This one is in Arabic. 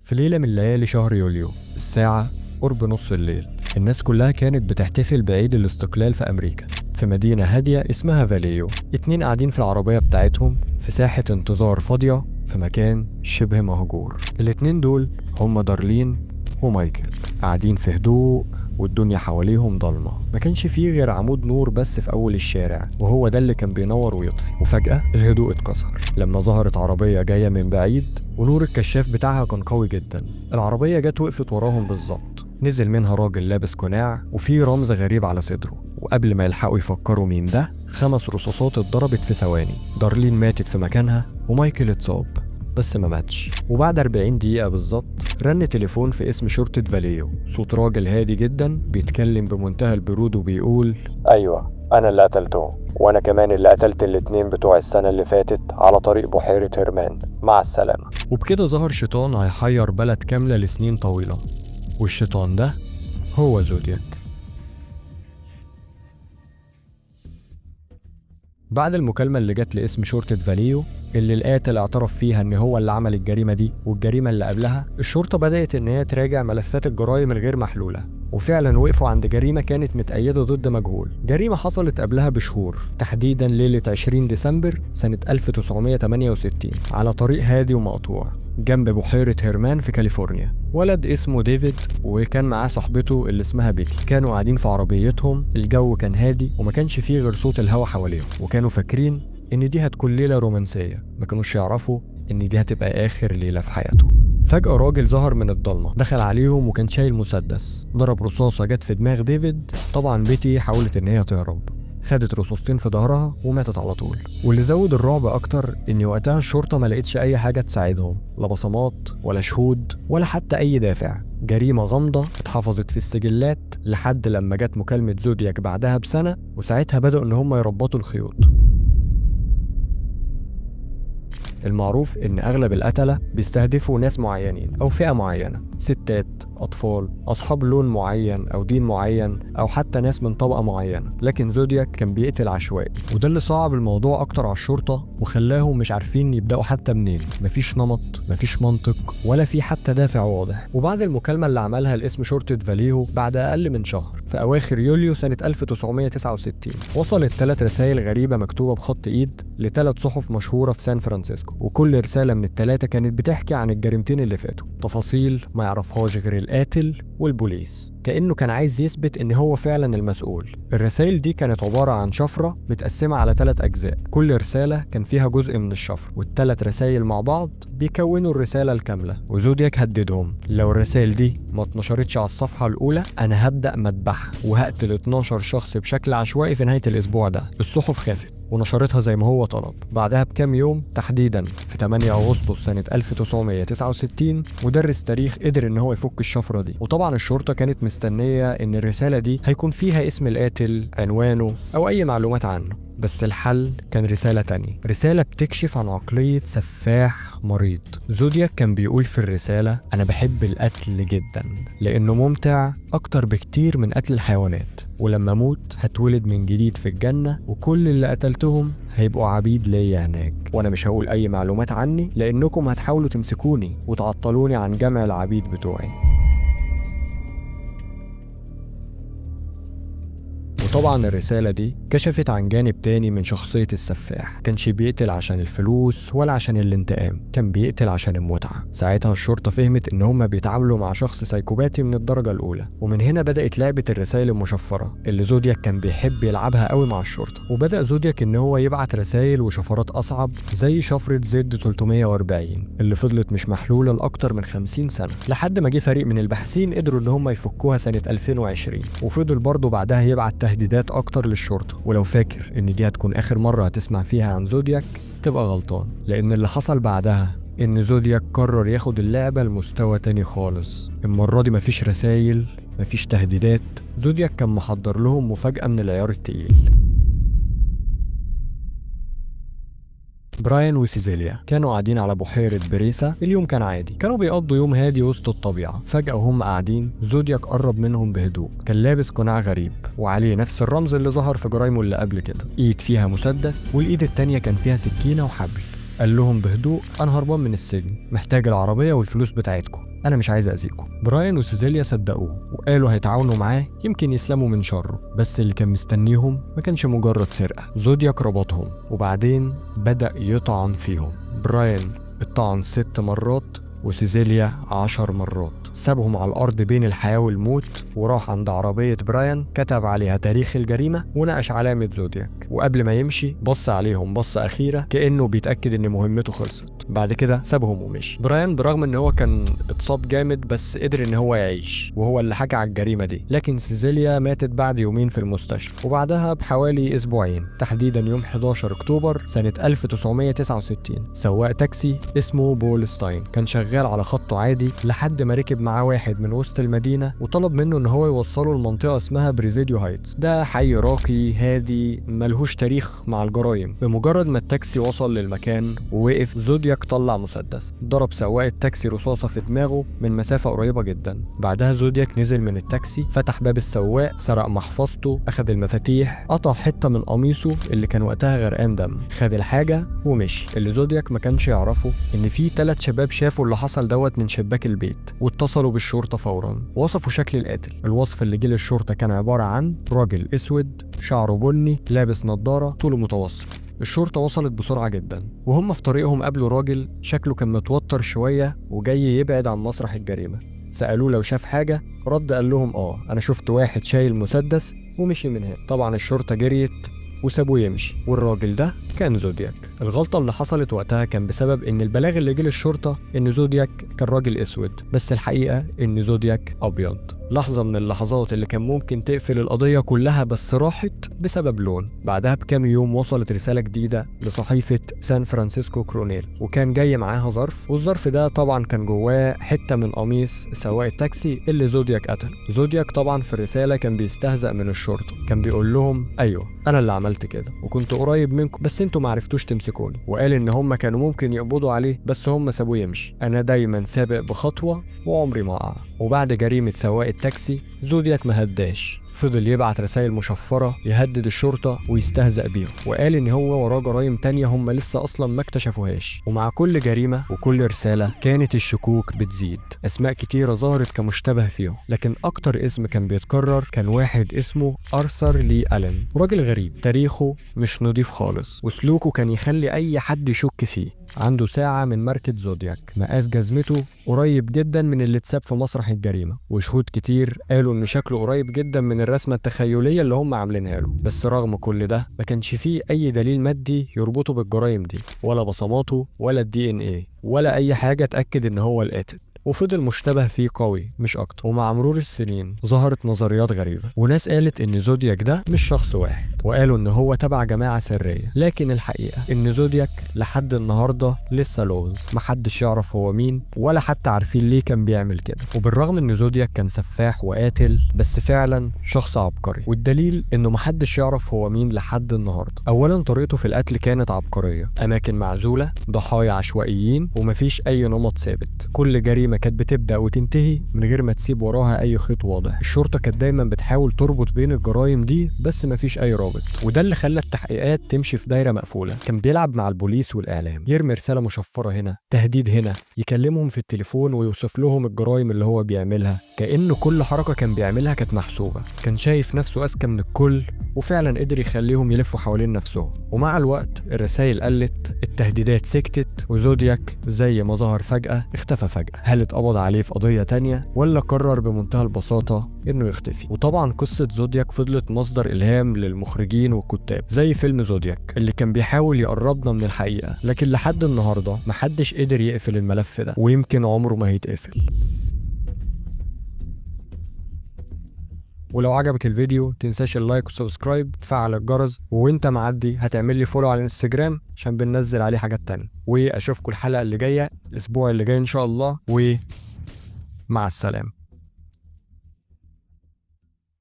في ليلة من ليالي شهر يوليو الساعة قرب نص الليل، الناس كلها كانت بتحتفل بعيد الاستقلال في أمريكا في مدينة هادية اسمها فاليو. 2 قاعدين في العربية بتاعتهم في ساحة انتظار فاضية في مكان شبه مهجور. ال2 دول هم دارلين ومايكل، قاعدين في هدوء والدنيا حواليهم ضلمة، ما كانش فيه غير عمود نور بس في أول الشارع، وهو ده اللي كان بينور ويطفي. وفجأة الهدوء اتكسر لما ظهرت عربية جاية من بعيد، ونور الكشاف بتاعها كان قوي جدا. العربية جت وقفت وراهم بالظبط، نزل منها راجل لابس قناع وفيه رمز غريب على صدره، وقبل ما يلحقوا يفكروا مين ده 5 رصاصات اتضربت في ثواني. دارلين ماتت في مكانها ومايكل اتصاب بس ما ماتش. وبعد 40 دقيقة بالظبط رن تليفون في اسم شرطة فاليو، صوت راجل هادي جدا بيتكلم بمنتهى البرود وبيقول: أيوة، أنا اللي قتلتهم، وأنا كمان اللي قتلت ال2 بتوع السنة اللي فاتت على طريق بحيرة هيرمان. مع السلامة. وبكده ظهر شيطان هيحير بلد كاملة لسنين طويلة، والشيطان ده هو زودياك. بعد المكالمة اللي جت لاسم شرطة فاليو اللي القاتل اعترف فيها ان هو اللي عمل الجريمة دي والجريمة اللي قبلها، الشرطة بدأت ان هي تراجع ملفات الجرائم الغير محلولة، وفعلا وقفوا عند جريمة كانت متأيدة ضد مجهول. جريمة حصلت قبلها بشهور، تحديدا ليلة 20 ديسمبر سنة 1968 على طريق هادي ومقطوع جنب بحيرة هيرمان في كاليفورنيا. ولد اسمه ديفيد وكان معاه صاحبته اللي اسمها بيتي، كانوا قاعدين في عربيتهم. الجو كان هادي وما كانش فيه غير صوت الهوا حواليهم، وكانوا فاكرين ان دي هتكون ليلة رومانسية، ما كانوش يعرفوا ان دي هتبقى اخر ليلة في حياته. فجأة راجل ظهر من الضلمة، دخل عليهم وكان شايل مسدس، ضرب رصاصة جت في دماغ ديفيد. طبعا بيتي حاولت ان هي تهرب، خدت رصاصتين في ظهرها وماتت على طول. واللي زود الرعب اكتر ان وقتها الشرطة ما لقيتش اي حاجة تساعدهم، لا بصمات ولا شهود ولا حتى اي دافع. جريمة غامضة اتحفظت في السجلات لحد لما جت مكالمة زودياك بعدها بسنة، وساعتها بدأوا ان هم يربطوا الخيوط. المعروف ان اغلب القتلة بيستهدفوا ناس معينين او فئة معينة، ستات، اطفال، اصحاب لون معين او دين معين، او حتى ناس من طبقة معينة. لكن زودياك كان بيقتل عشوائي، وده اللي صعب الموضوع اكتر على الشرطة وخلاهم مش عارفين يبدأوا حتى منين. مفيش نمط، مفيش منطق، ولا في حتى دافع واضح. وبعد المكالمة اللي عملها لاسم شرطة فاليو بعد اقل من شهر في اواخر يوليو سنة 1969 وصلت 3 رسائل غريبة مكتوبة بخط ايد ل3 صحف مشهورة في سان فرانسيسكو، وكل رسالة من ال3 كانت بتحكي عن الجريمتين اللي فاتوا، تفاصيل ما يعرفهاش غير القاتل والبوليس، كأنه كان عايز يثبت ان هو فعلا المسؤول. الرسائل دي كانت عبارة عن شفرة متقسمة على 3 أجزاء، كل رسالة كان فيها جزء من الشفر، وال3 رسائل مع بعض بيكونوا الرسالة الكاملة. وزودياك هددهم لو الرسائل دي ما اتنشرتش على الصفحة الأولى أنا هبدأ مذبحة وهقتل 12 شخص بشكل عشوائي في نهاية الأسبوع ده. الصحف خافت ونشرتها زي ما هو طلب. بعدها بكام يوم تحديدا في 8 أغسطس سنة 1969 مدرس تاريخ قدر ان هو يفك الشفرة دي، وطبعا الشرطة كانت مستنية ان الرسالة دي هيكون فيها اسم القاتل، عنوانه، او اي معلومات عنه. بس الحل كان رسالة تانية، رسالة بتكشف عن عقلية سفاح مريض. زودياك كان بيقول في الرسالة: أنا بحب القتل جدا لأنه ممتع أكتر بكتير من قتل الحيوانات، ولما أموت هتولد من جديد في الجنة، وكل اللي قتلتهم هيبقوا عبيد ليا هناك، وأنا مش هقول أي معلومات عني لأنكم هتحاولوا تمسكوني وتعطلوني عن جمع العبيد بتوعي. وطبعا الرسالة دي كشفت عن جانب تاني من شخصية السفاح، كانش بيقتل عشان الفلوس ولا عشان الانتقام، كان بيقتل عشان المتعة. ساعتها الشرطة فهمت ان هما بيتعاملوا مع شخص سايكوباتي من الدرجة الأولى، ومن هنا بدأت لعبة الرسائل المشفرة اللي زودياك كان بيحب يلعبها قوي مع الشرطة. وبدأ زودياك ان هو يبعت رسائل وشفرات أصعب زي شفرة زد 340 اللي فضلت مش محلولة لأكتر من 50 سنة، لحد ما جه فريق من الباحثين قدروا ان هما يفكوها سنة 2020. وفضل برضه بعدها يبعت تهديدات اكتر للشرطة. ولو فاكر ان دي هتكون اخر مرة هتسمع فيها عن زودياك تبقى غلطان، لان اللي حصل بعدها ان زودياك قرر ياخد اللعبة لمستوى تاني خالص. المرة دي مفيش رسايل، مفيش تهديدات، زودياك كان محضر لهم مفاجأة من العيار التقيل. براين وسيزيليا كانوا قاعدين على بحيرة بريسا. اليوم كان عادي، كانوا بيقضوا يوم هادي وسط الطبيعة. فجأة وهم قاعدين زودياك قرب منهم بهدوء، كان لابس قناع غريب وعليه نفس الرمز اللي ظهر في جرايمه اللي قبل كده، ايد فيها مسدس والايد التانية كان فيها سكينة وحبل. قال لهم بهدوء: انا هربان من السجن، محتاج العربية والفلوس بتاعتكم، انا مش عايز اذيكم. براين وسيزيليا صدقوه وقالوا هيتعاونوا معاه يمكن يسلموا من شره، بس اللي كان مستنيهم ما كانش مجرد سرقة. زودياك ربطهم وبعدين بدأ يطعن فيهم. براين اتطعن 6 مرات وسيزيليا 10 مرات. سابهم على الأرض بين الحياة والموت وراح عند عربية براين، كتب عليها تاريخ الجريمة ونقش علامة زودياك، وقبل ما يمشي بص عليهم بصة أخيرة كأنه بيتأكد إن مهمته خلصت. بعد كده سابهم ومشي. براين برغم إن هو كان اتصاب جامد بس قدر إن هو يعيش وهو اللي حكى على الجريمة دي، لكن سيزيليا ماتت بعد يومين في المستشفى، وبعدها بحوالي أسبوعين تحديدا يوم 11 أكتوبر سنة 1969 سواق تاكسي اسمه بول ستاين كان شغال على خطه عادي لحد ما ركب معاه واحد من وسط المدينة وطلب منه ان هو يوصله لمنطقة اسمها بريزيديو هايتس. ده حي راقي هادي ملهوش تاريخ مع الجرايم. بمجرد ما التاكسي وصل للمكان ووقف، زودياك طلع مسدس ضرب سواق التاكسي رصاصة في دماغه من مسافة قريبة جدا. بعدها زودياك نزل من التاكسي، فتح باب السواق، سرق محفظته، اخذ المفاتيح، قطع حتة من قميصه اللي كان وقتها غرقان دم، خد الحاجة ومشي. اللي زودياك ما كانش يعرفه ان في 3 شباب شافوا اللي حصل دوت من شباك البيت واتصلوا بالشرطة فورا. وصفوا شكل القاتل. الوصف اللي جه للشرطة كان عبارة عن راجل اسود، شعره بني، لابس نظارة، طوله متوسط. الشرطة وصلت بسرعة جدا وهم في طريقهم قابلوا راجل شكله كان متوتر شوية وجاي يبعد عن مسرح الجريمة. سألوه لو شاف حاجة، رد قال لهم أنا شفت واحد شايل مسدس ومشي من هنا. طبعا الشرطة جريت وسابوه يمشي، والراجل ده كان زودياك. الغلطة اللي حصلت وقتها كان بسبب ان البلاغ اللي جه للشرطة ان زودياك كان راجل اسود، بس الحقيقة ان زودياك ابيض. لحظة من اللحظات اللي كان ممكن تقفل القضية كلها بس راحت بسبب لون. بعدها بكام يوم وصلت رسالة جديدة لصحيفة سان فرانسيسكو كرونيل، وكان جاي معاها ظرف، والظرف ده طبعا كان جواه حتة من قميص سواق التاكسي اللي زودياك قتل. زودياك طبعا في الرسالة كان بيستهزأ من الشرطة، كان بيقول لهم ايوه انا اللي عملت كده وكنت قريب منكم بس انتوا معرفتوش تمسكوني، وقال ان هم كانوا ممكن يقبضوا عليه بس هم سابوه يمشي. انا دايما سابق بخطوة وعمري ما اقع. وبعد جريمة سواق التاكسي زودياك ما هداش، فضل يبعت رسائل مشفرة يهدد الشرطة ويستهزأ بيهم، وقال ان هو وراه جرايم تانية هم لسه اصلا ما اكتشفوهاش. ومع كل جريمة وكل رسالة كانت الشكوك بتزيد. اسماء كتيرة ظهرت كمشتبه فيهم، لكن اكتر اسم كان بيتكرر كان واحد اسمه ارثر لي ألين. راجل غريب، تاريخه مش نضيف خالص وسلوكه كان يخلي اي حد يشك فيه. عنده ساعة من ماركة زودياك، مقاس جزمته قريب جدا من اللي اتساب في مسرح الجريمة، وشهود كتير قالوا ان شكله قريب جدا من الرسمة التخيلية اللي هم عاملينها له. بس رغم كل ده ما كانش فيه اي دليل مادي يربطه بالجرائم دي، ولا بصماته ولا الDNA ولا اي حاجة تأكد ان هو القاتل. وفضل مشتبه فيه قوي مش اكتر. ومع مرور السنين ظهرت نظريات غريبة، وناس قالت ان زودياك ده مش شخص واحد، وقالوا ان هو تبع جماعة سرية. لكن الحقيقة ان زودياك لحد النهاردة لسه لغز، محدش يعرف هو مين ولا حتى عارفين ليه كان بيعمل كده. وبالرغم ان زودياك كان سفاح وقاتل، بس فعلا شخص عبقري، والدليل انه محدش يعرف هو مين لحد النهاردة. اولا طريقته في القتل كانت عبقرية، اماكن معزولة، ضحايا عشوائيين، ومفيش اي نمط ثابت. كل جريمة كانت بتبدأ وتنتهي من غير ما تسيب وراها أي خيط واضح. الشرطة كانت دايما بتحاول تربط بين الجرائم دي بس مفيش أي رابط، وده اللي خلى التحقيقات تمشي في دايرة مقفولة. كان بيلعب مع البوليس والإعلام، يرمي رسالة مشفرة هنا، تهديد هنا، يكلمهم في التليفون ويوصف لهم الجرائم اللي هو بيعملها، كأنه كل حركة كان بيعملها كانت محسوبة. كان شايف نفسه أذكى من الكل، وفعلا قدر يخليهم يلفوا حوالين نفسهم. ومع الوقت الرسائل قلت، التهديدات سكتت، وزودياك زي ما ظهر فجأة اختفى فجأة. هل اتقبض عليه في قضية تانية ولا قرر بمنتهى البساطة انه يختفي؟ وطبعا قصة زودياك فضلت مصدر إلهام للمخرجين والكتاب، زي فيلم زودياك اللي كان بيحاول يقربنا من الحقيقة، لكن لحد النهاردة محدش قدر يقفل الملف ده، ويمكن عمره ما هيتقفل. ولو عجبك الفيديو تنساش اللايك وسبسكرايب، تفعل الجرس، وانت معدي هتعمل لي فولو على الانستجرام عشان بننزل عليه حاجات تانية. واشوفكم الحلقة اللي جاية الاسبوع اللي جاي ان شاء الله، ومع السلامة.